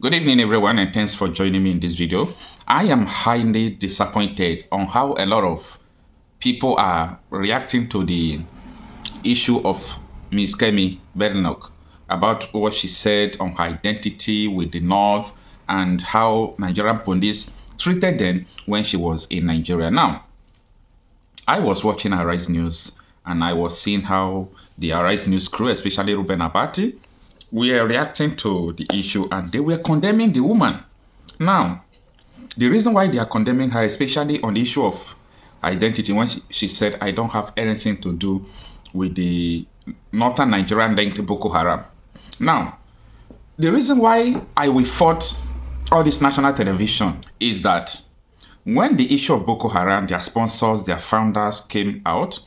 Good evening, everyone, and thanks for joining me in this video. I am highly disappointed on how a lot of people are reacting to the issue of Ms. Kemi Badenoch about what she said on her identity with the North and how Nigerian police treated them when she was in Nigeria. Now, I was watching Arise News and I was seeing how the Arise News crew, especially Ruben Abati, were reacting to the issue and they were condemning the woman. Now, the reason why they are condemning her, especially on the issue of identity, when she said, I don't have anything to do with the northern Nigerian linked Boko Haram. Now, the reason why I will fought all this national television is that when the issue of Boko Haram, their sponsors, their founders came out,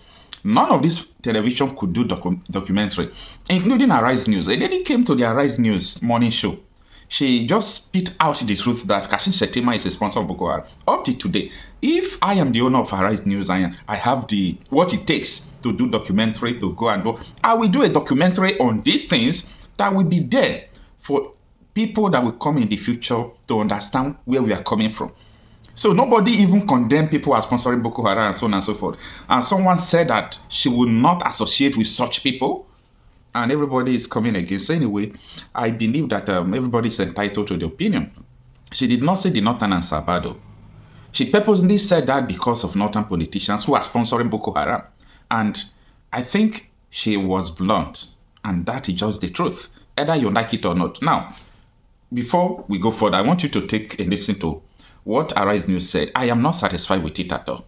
none of this television could do documentary, including Arise News. A lady came to the Arise News morning show. She just spit out the truth that Kashim Shettima is a sponsor of Boko Haram. Up to today, if I am the owner of Arise News and I have what it takes to do documentary, to go and do, I will do a documentary on these things that will be there for people that will come in the future to understand where we are coming from. So nobody even condemned people as sponsoring Boko Haram and so on and so forth. And someone said that she would not associate with such people. And everybody is coming against. So anyway, I believe that everybody is entitled to the opinion. She did not say the Northern and Sabado. She purposely said that because of Northern politicians who are sponsoring Boko Haram. And I think she was blunt. And that is just the truth, either you like it or not. Now, before we go further, I want you to take a listen to what Arise News said. I am not satisfied with it at all.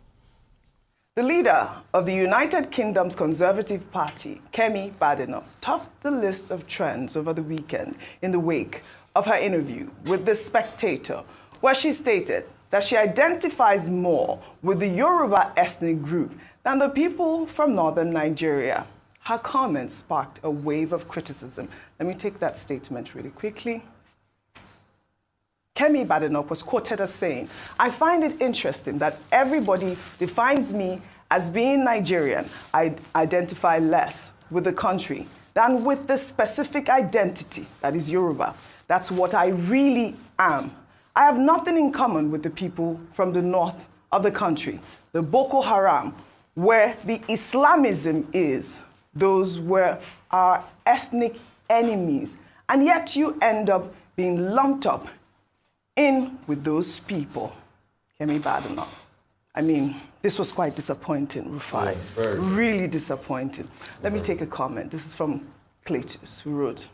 The leader of the United Kingdom's Conservative Party, Kemi Badenoch, topped the list of trends over the weekend in the wake of her interview with The Spectator, where she stated that she identifies more with the Yoruba ethnic group than the people from northern Nigeria. Her comments sparked a wave of criticism. Let me take that statement really quickly. Kemi Badenoch was quoted as saying, I find it interesting that everybody defines me as being Nigerian. I identify less with the country than with the specific identity that is Yoruba. That's what I really am. I have nothing in common with the people from the north of the country, the Boko Haram, where the Islamism is. Those were our ethnic enemies. And yet you end up being lumped up in with those people. Kemi Badenoch. I mean, this was quite disappointing, Rufai. Yeah, really disappointing. Let me take a comment. This is from Cletus, who wrote,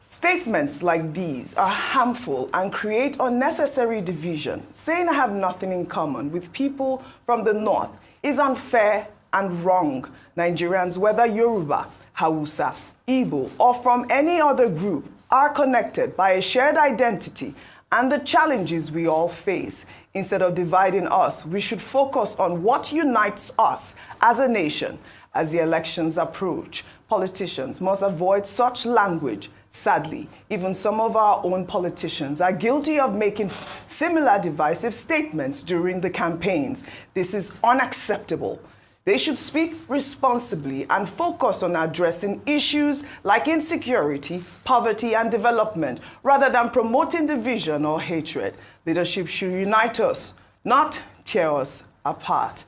statements like these are harmful and create unnecessary division. Saying I have nothing in common with people from the north is unfair and wrong. Nigerians, whether Yoruba, Hausa, Igbo, or from any other group, are connected by a shared identity and the challenges we all face. Instead of dividing us, we should focus on what unites us as a nation. As the elections approach, politicians must avoid such language. Sadly, even some of our own politicians are guilty of making similar divisive statements during the campaigns. This is unacceptable. They should speak responsibly and focus on addressing issues like insecurity, poverty, and development, rather than promoting division or hatred. Leadership should unite us, not tear us apart.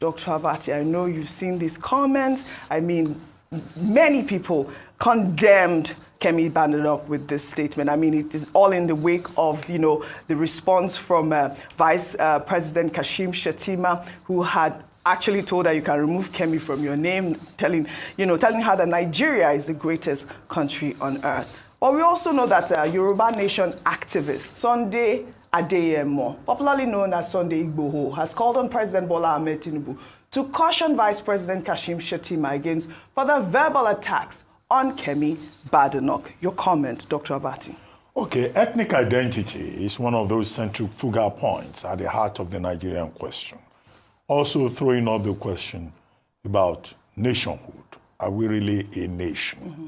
Dr. Abati, I know you've seen these comments. I mean, many people condemned Kemi Badenoch with this statement. I mean, it is all in the wake of, the response from Vice President Kashim Shettima, who had actually told her you can remove Kemi from your name, telling her that Nigeria is the greatest country on earth. But we also know that Yoruba Nation activist Sunday Adeyemo, popularly known as Sunday Igbo, has called on President Bola Ahmed Tinubu to caution Vice President Kashim Shettima against further verbal attacks on Kemi Badenoch. Your comment, Dr. Abati. Okay, ethnic identity is one of those centrifugal points at the heart of the Nigerian question. Also throwing up the question about nationhood. Are we really a nation? Mm-hmm.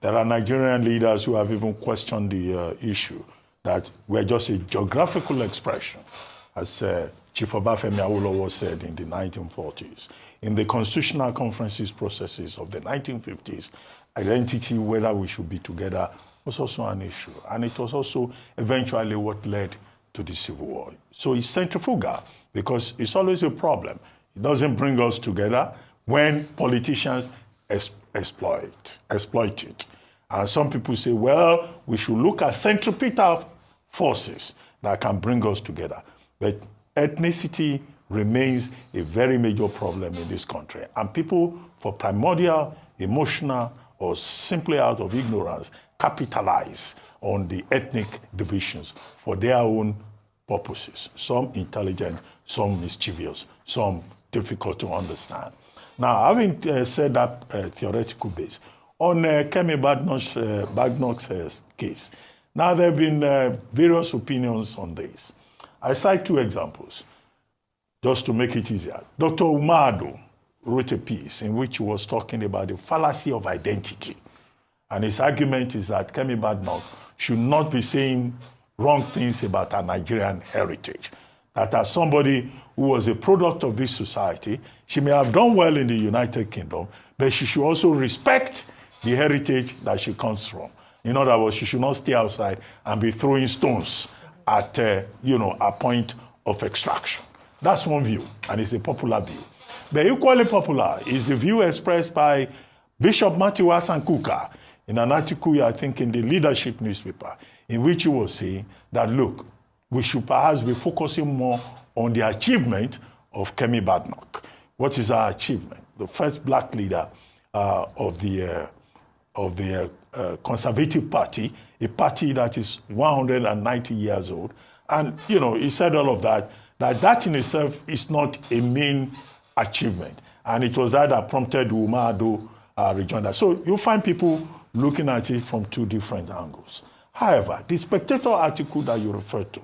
There are Nigerian leaders who have even questioned the issue that we're just a geographical expression, as Chief Obafemi Awolowo said in the 1940s. In the constitutional conferences processes of the 1950s, identity, whether we should be together was also an issue. And it was also eventually what led to the Civil War. So it's centrifugal because it's always a problem. It doesn't bring us together when politicians exploit it. And some people say, well, we should look at centripetal forces that can bring us together. But ethnicity remains a very major problem in this country. And people, for primordial, emotional, or simply out of ignorance, capitalize on the ethnic divisions for their own purposes. Some intelligent, some mischievous, some difficult to understand. Now, having said that theoretical base, on Kemi Badenoch's case, now there have been various opinions on this. I cite two examples, just to make it easier. Dr. Umado wrote a piece in which he was talking about the fallacy of identity. And his argument is that Kemi Badenoch should not be saying wrong things about her Nigerian heritage. That as somebody who was a product of this society, she may have done well in the United Kingdom, but she should also respect the heritage that she comes from. In other words, she should not stay outside and be throwing stones at a point of extraction. That's one view, and it's a popular view. But equally popular is the view expressed by Bishop Matthew Kuka in an article, I think, in the Leadership newspaper, in which he was saying that, look, we should perhaps be focusing more on the achievement of Kemi Badenoch. What is our achievement? The first black leader of the Conservative Party, a party that is 190 years old. And, he said all of that in itself is not a main achievement. And it was that prompted Umado rejoinder. So you find people looking at it from two different angles. However, the Spectator article that you referred to,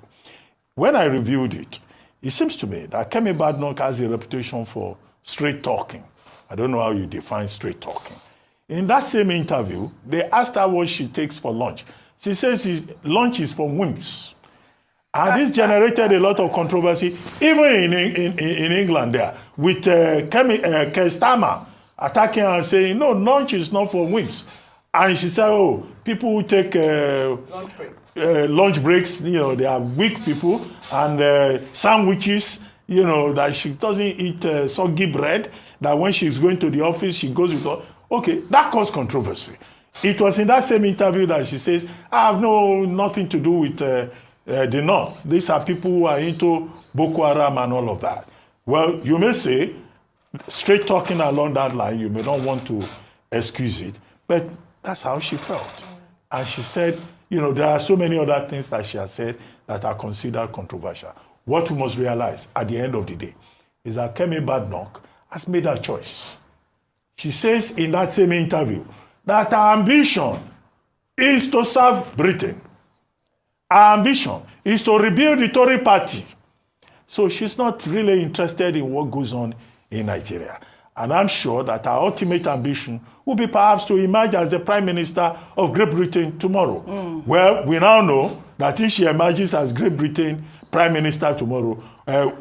when I reviewed it, it seems to me that Kemi Badenoch has a reputation for straight talking. I don't know how you define straight talking. In that same interview, they asked her what she takes for lunch. She says lunch is for wimps. And this generated a lot of controversy, even in England there, with Kestama attacking her and saying, no, lunch is not for wimps. And she said, oh, people who take lunch breaks, they are weak people, and sandwiches, that she doesn't eat soggy bread, that when she's going to the office, she goes with her. Okay, that caused controversy. It was in that same interview that she says, I have nothing to do with the North. These are people who are into Boko Haram and all of that. Well, you may say, straight talking along that line, you may not want to excuse it, but that's how she felt. And she said, there are so many other things that she has said that are considered controversial. What we must realize at the end of the day is that Kemi Badenoch has made her choice. She says in that same interview that her ambition is to serve Britain. Her ambition is to rebuild the Tory party. So she's not really interested in what goes on in Nigeria. And I'm sure that her ultimate ambition will be perhaps to emerge as the Prime Minister of Great Britain tomorrow. Well, we now know that if she emerges as Great Britain Prime Minister tomorrow,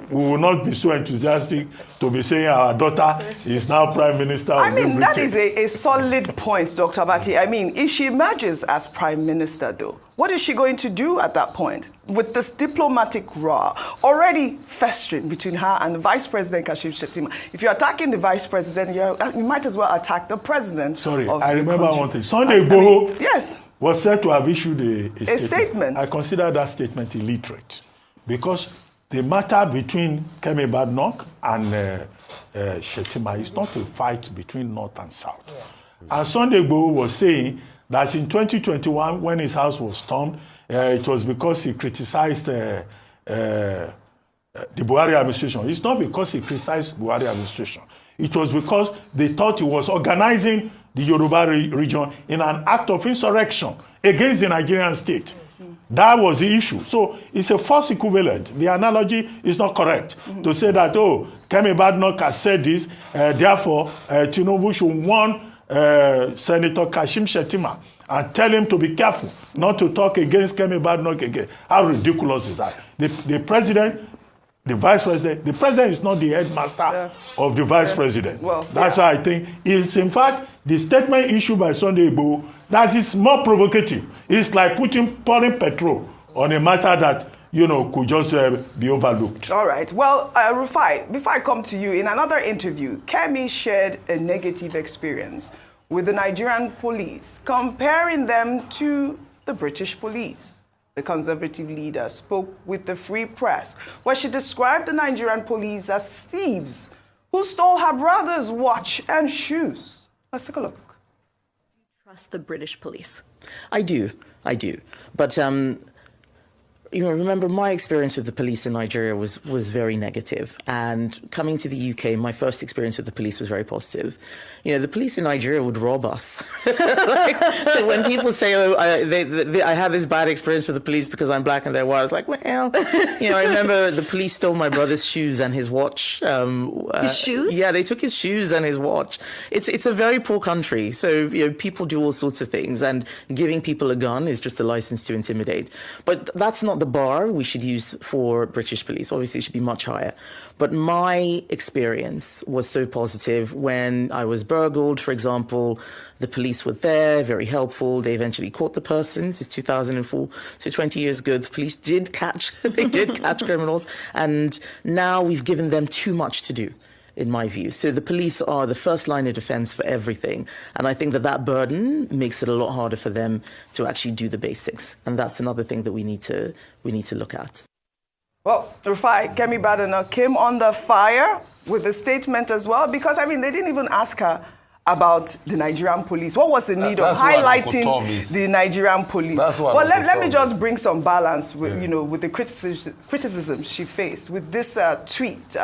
we will not be so enthusiastic to be saying our daughter is now Prime Minister of Great Britain. That is a solid point, Dr. Abati. If she emerges as Prime Minister, though, what is she going to do at that point with this diplomatic row already festering between her and the Vice President, Kashim Shettima? If you're attacking the Vice President, you might as well attack the President. Sorry, I remember one thing. Sunday Igbo yes, was said to have issued a statement. I consider that statement illiterate. Because the matter between Kemi Badenoch and Shettima is not a fight between North and South. Yeah. And Sunday Igbo was saying that in 2021, when his house was stormed, it was because he criticized the Buhari administration. It's not because he criticized Buhari administration. It was because they thought he was organizing the Yoruba region in an act of insurrection against the Nigerian state. That was the issue. So it's a false equivalent. The analogy is not correct to say that, oh, Kemi Badenoch has said this, therefore Tinubu should warn Senator Kashim Shettima and tell him to be careful not to talk against Kemi Badenoch again. How ridiculous is that? The president, the vice president, the president is not the headmaster of the vice president. Well, that's why I think it's in fact the statement issued by Sunday Igbo that is more provocative. It's like pouring petrol on a matter that, could just be overlooked. All right. Well, Rufai, before I come to you, in another interview, Kemi shared a negative experience with the Nigerian police, comparing them to the British police. The conservative leader spoke with the Free Press, where she described the Nigerian police as thieves who stole her brother's watch and shoes. Let's take a look. Trust the British police? I do. But, remember my experience with the police in Nigeria was very negative. And coming to the UK, my first experience with the police was very positive. The police in Nigeria would rob us. So when people say, I had this bad experience with the police because I'm black and they're white, I was like, well, I remember the police stole my brother's shoes and his watch. His shoes? Yeah, they took his shoes and his watch. It's a very poor country. So, people do all sorts of things, and giving people a gun is just a license to intimidate. But that's not the bar we should use for British police. Obviously, it should be much higher. But my experience was so positive when I was burgled, for example. The police were there, very helpful. They eventually caught the person. Since 2004, so 20 years ago, the police did catch criminals. And now we've given them too much to do, in my view. So the police are the first line of defense for everything. And I think that burden makes it a lot harder for them to actually do the basics. And that's another thing that we need to look at. Well, Rufai, Kemi Badenoch came under fire with a statement as well, because, they didn't even ask her about the Nigerian police. What was the need of highlighting the Nigerian police? Well, let me just bring some balance with, with the criticism she faced with this tweet.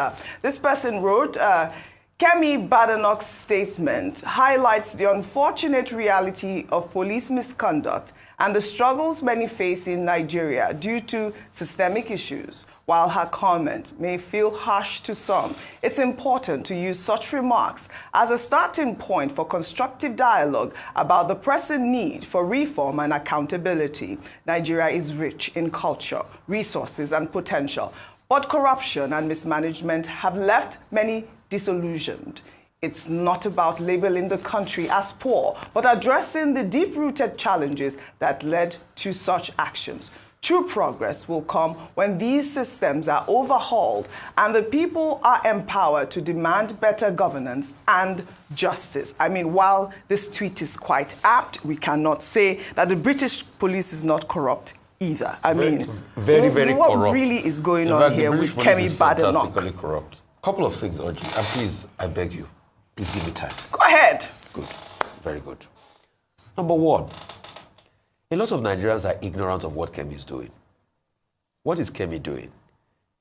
This person wrote, Kemi Badenoch's statement highlights the unfortunate reality of police misconduct and the struggles many face in Nigeria due to systemic issues. While her comment may feel harsh to some, it's important to use such remarks as a starting point for constructive dialogue about the pressing need for reform and accountability. Nigeria is rich in culture, resources, and potential, but corruption and mismanagement have left many disillusioned. It's not about labeling the country as poor, but addressing the deep-rooted challenges that led to such actions. True progress will come when these systems are overhauled and the people are empowered to demand better governance and justice. While this tweet is quite apt, we cannot say that the British police is not corrupt either. Very, very what corrupt. What really is going on here with Kemi Badenoch? Fantastically corrupt. Couple of things, Oji, and please, I beg you, please give me time. Go ahead. Good. Very good. Number one, a lot of Nigerians are ignorant of what Kemi is doing. What is Kemi doing?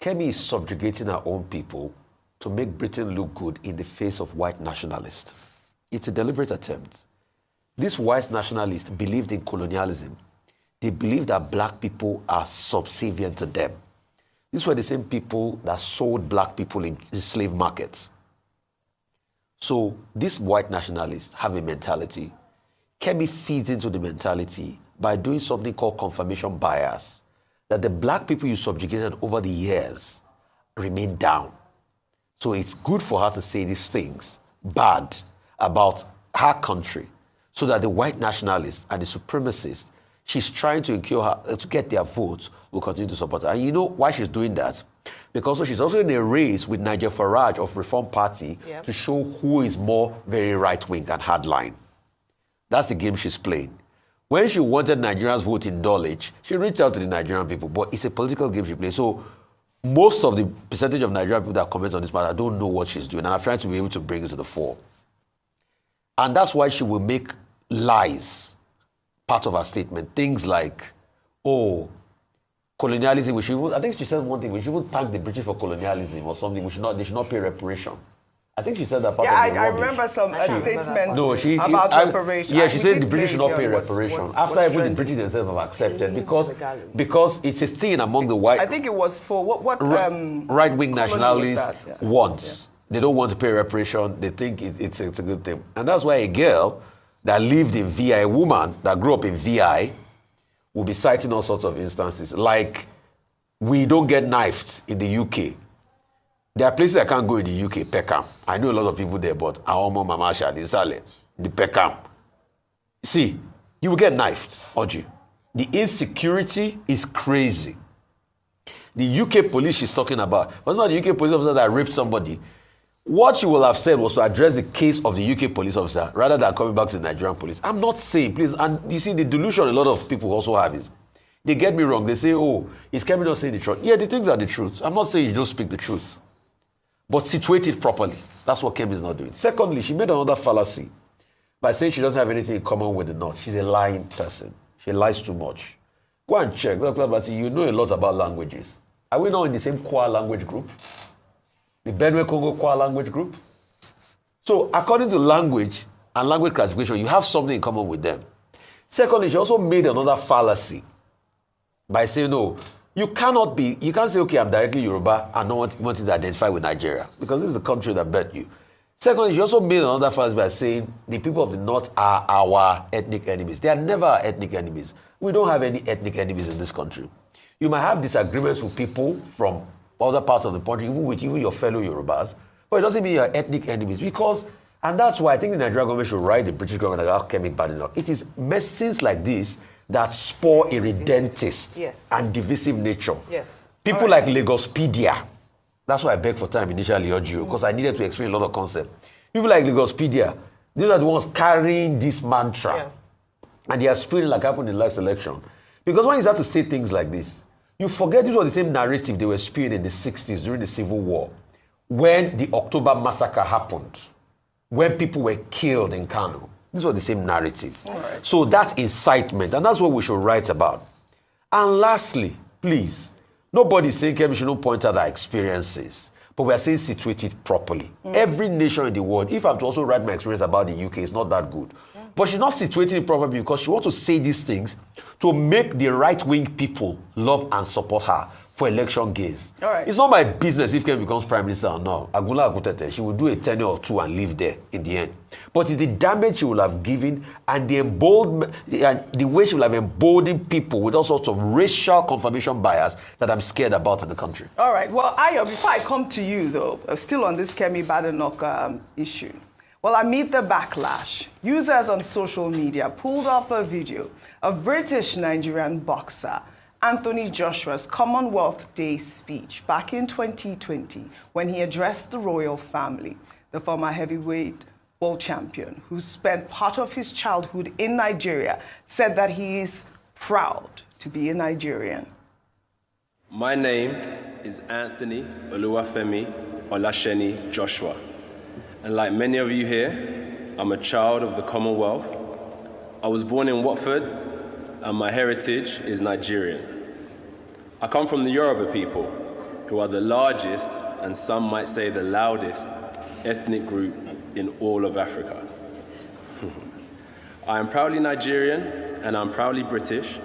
Kemi is subjugating our own people to make Britain look good in the face of white nationalists. It's a deliberate attempt. These white nationalists believed in colonialism. They believed that black people are subservient to them. These were the same people that sold black people in slave markets. So these white nationalists have a mentality. Kemi feeds into the mentality by doing something called confirmation bias, that the black people you subjugated over the years remain down. So it's good for her to say these things bad about her country, so that the white nationalists and the supremacists she's trying to incur her, to get their votes, will continue to support her. And you know why she's doing that? Because she's also in a race with Nigel Farage of Reform Party to show who is more very right-wing and hardline. That's the game she's playing. When she wanted Nigerians' vote in Dulwich, she reached out to the Nigerian people, but it's a political game she plays. So most of the percentage of Nigerian people that comment on this matter don't know what she's doing, and I'm trying to be able to bring it to the fore. And that's why she will make lies part of her statement. Things like, oh, colonialism, I think she said one thing, we shouldn't thank the British for colonialism or something, they should not pay reparation. I think she said that part of the I remember some statement about reparation. Yeah, she said the British should not pay reparation. After even the British themselves have accepted, because it's a thing among the white... I think it was for what right-wing nationalists want. They don't want to pay reparation. They think it's a good thing. And that's why a girl that lived in VI, a woman that grew up in VI, will be citing all sorts of instances. Like, we don't get knifed in the UK. There are places I can't go in the UK, Peckham. I know a lot of people there, but Aomo, Mama, Shadi, Saleh, the Peckham. See, you will get knifed, Oji. The insecurity is crazy. The UK police she's talking about, but it's not the UK police officer that raped somebody. What she will have said was to address the case of the UK police officer rather than coming back to the Nigerian police. I'm not saying, please, and you see the delusion a lot of people also have is, they get me wrong. They say, oh, is Kemi not saying the truth? Yeah, the things are the truth. I'm not saying you don't speak the truth. But situate it properly. That's what Kemi is not doing. Secondly, she made another fallacy by saying she doesn't have anything in common with the North. She's a lying person. She lies too much. Go and check. Dr. You know a lot about languages. Are we not in the same Kwa language group? The Benue Congo Kwa language group? So, according to language and language classification, you have something in common with them. Secondly, she also made another fallacy by saying, no, you can't say, okay, I'm directly Yoruba and not wanting to identify with Nigeria, because this is the country that birthed you. Secondly, she also made another fallacy by saying the people of the North are our ethnic enemies. They are never our ethnic enemies. We don't have any ethnic enemies in this country. You might have disagreements with people from other parts of the country, even with your fellow Yorubas, but it doesn't mean you're ethnic enemies. Because, and that's why I think the Nigerian government should write the British government about Kemi Badenoch. It is messages like this that spur a redentist and divisive nature. Yes. People like Lagospedia. That's why I begged for time initially, because I needed to explain a lot of concepts. People like Lagospedia, these are the ones carrying this mantra. Yeah. And they are spreading like happened in the last election. Because when you start to say things like this, you forget this was the same narrative they were spewing in the 60s during the Civil War, when the October massacre happened, when people were killed in Kanu. This was the same narrative. Right. So that's incitement, and that's what we should write about. And lastly, please, nobody's saying Kemi should not point out our experiences, but we are saying situate it properly. Every nation in the world, if I'm to also write my experience about the UK, it's not that good. But she's not situating it properly because she wants to say these things to make the right-wing people love and support her for election gains. All right. It's not my business if Kemi becomes prime minister or not. Agula Agutete, she will do a tenure or two and leave there in the end. But it's the damage she will have given and the way she will have emboldened people with all sorts of racial confirmation bias that I'm scared about in the country. All right. Well, Ayo, before I come to you, though, still on this Kemi Badenoch issue. Well, amid the backlash, users on social media pulled up a video of British-Nigerian boxer Anthony Joshua's Commonwealth Day speech back in 2020 when he addressed the royal family. The former heavyweight world champion, who spent part of his childhood in Nigeria, said that he is proud to be a Nigerian. My name is Anthony Oluwafemi Olasheni Joshua. And like many of you here, I'm a child of the Commonwealth. I was born in Watford, and my heritage is Nigerian. I come from the Yoruba people, who are the largest, and some might say the loudest, ethnic group in all of Africa. I am proudly Nigerian, and I'm proudly British,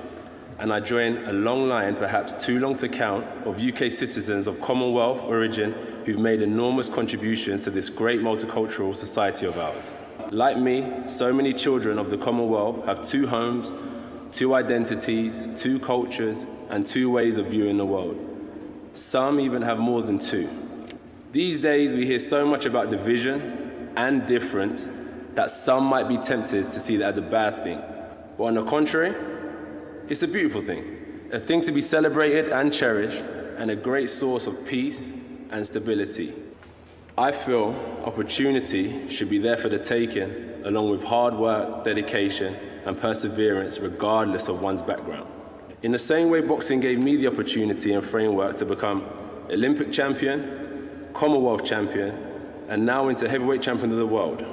and I join a long line, perhaps too long to count, of UK citizens of Commonwealth origin who've made enormous contributions to this great multicultural society of ours. Like me, so many children of the Commonwealth have two homes, two identities, two cultures, and two ways of viewing the world. Some even have more than two. These days, we hear so much about division and difference that some might be tempted to see that as a bad thing. But on the contrary, it's a beautiful thing, a thing to be celebrated and cherished, and a great source of peace and stability. I feel opportunity should be there for the taking, along with hard work, dedication, and perseverance, regardless of one's background. In the same way boxing gave me the opportunity and framework to become Olympic champion, Commonwealth champion, and now into heavyweight champion of the world.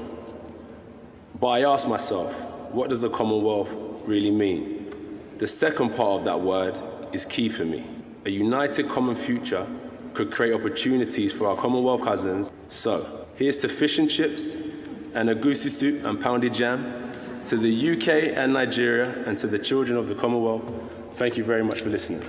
But I ask myself, what does the Commonwealth really mean? The second part of that word is key for me. A united common future could create opportunities for our Commonwealth cousins. So, here's to fish and chips and a goosey soup and pounded jam, to the UK and Nigeria, and to the children of the Commonwealth. Thank you very much for listening.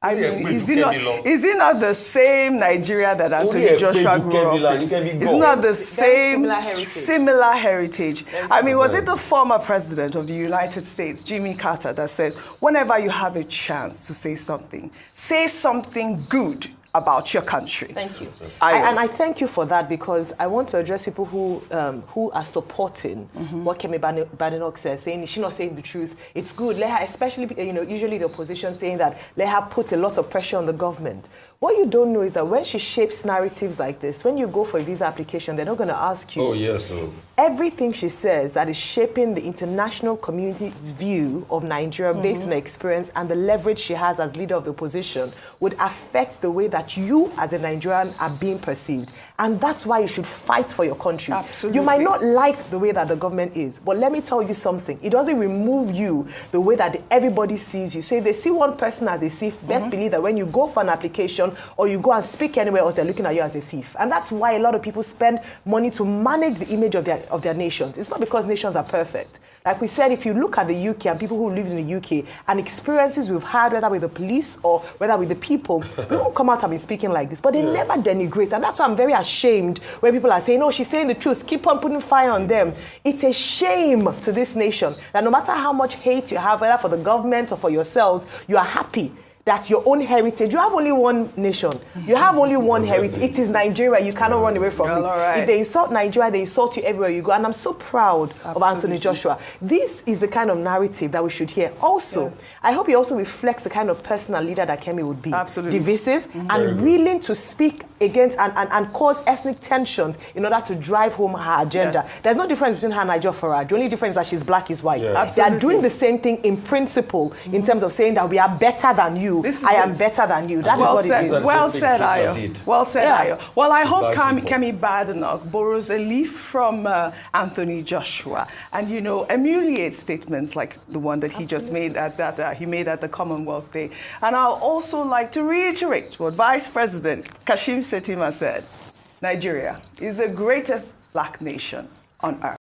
I mean, is it not the same Nigeria that Anthony Joshua grew up in? It's not the same similar heritage. I mean, was it the former president of the United States, Jimmy Carter, that said, whenever you have a chance to say something good about your country. Thank you. And I thank you for that, because I want to address people who are supporting what Kemi Badenoch says, saying she's not saying the truth. It's good. Let her, especially, usually the opposition saying that let her put a lot of pressure on the government. What you don't know is that when she shapes narratives like this, when you go for a visa application, they're not going to ask you. Oh, yes. Everything she says that is shaping the international community's view of Nigeria based on her experience and the leverage she has as leader of the opposition would affect the way that you as a Nigerian are being perceived. And that's why you should fight for your country. Absolutely. You might not like the way that the government is, but let me tell you something. It doesn't remove you the way that everybody sees you. So if they see one person as a thief, best believe that when you go for an application or you go and speak anywhere else, they're looking at you as a thief. And that's why a lot of people spend money to manage the image of their nations. It's not because nations are perfect. Like we said, if you look at the UK and people who live in the UK and experiences we've had, whether with the police or whether with the people, we won't come out and be speaking like this, but they never denigrate. And that's why I'm very ashamed when people are saying, oh, she's saying the truth, keep on putting fire on them. It's a shame to this nation that no matter how much hate you have, whether for the government or for yourselves, you are happy that's your own heritage. You have only one nation. You have only one heritage. It is Nigeria. You cannot run away from it. Right. If they insult Nigeria, they insult you everywhere you go. And I'm so proud of Anthony Joshua. This is the kind of narrative that we should hear. Also, I hope he also reflects the kind of personal leader that Kemi would be. Absolutely. Divisive and willing to speak against and cause ethnic tensions in order to drive home her agenda. There's no difference between her and Nigel Farage. The only difference is that she's black, he's white. They are doing the same thing in principle in terms of saying that we are better than you. I am better than you. That is what it is. Well said, Ayo. Well said, Ayo. Well, I hope Kemi Badenoch borrows a leaf from Anthony Joshua and, emulates statements like the one that he just made at the Commonwealth Day. And I'll also like to reiterate what Vice President Kashim Shettima said. Nigeria is the greatest black nation on earth.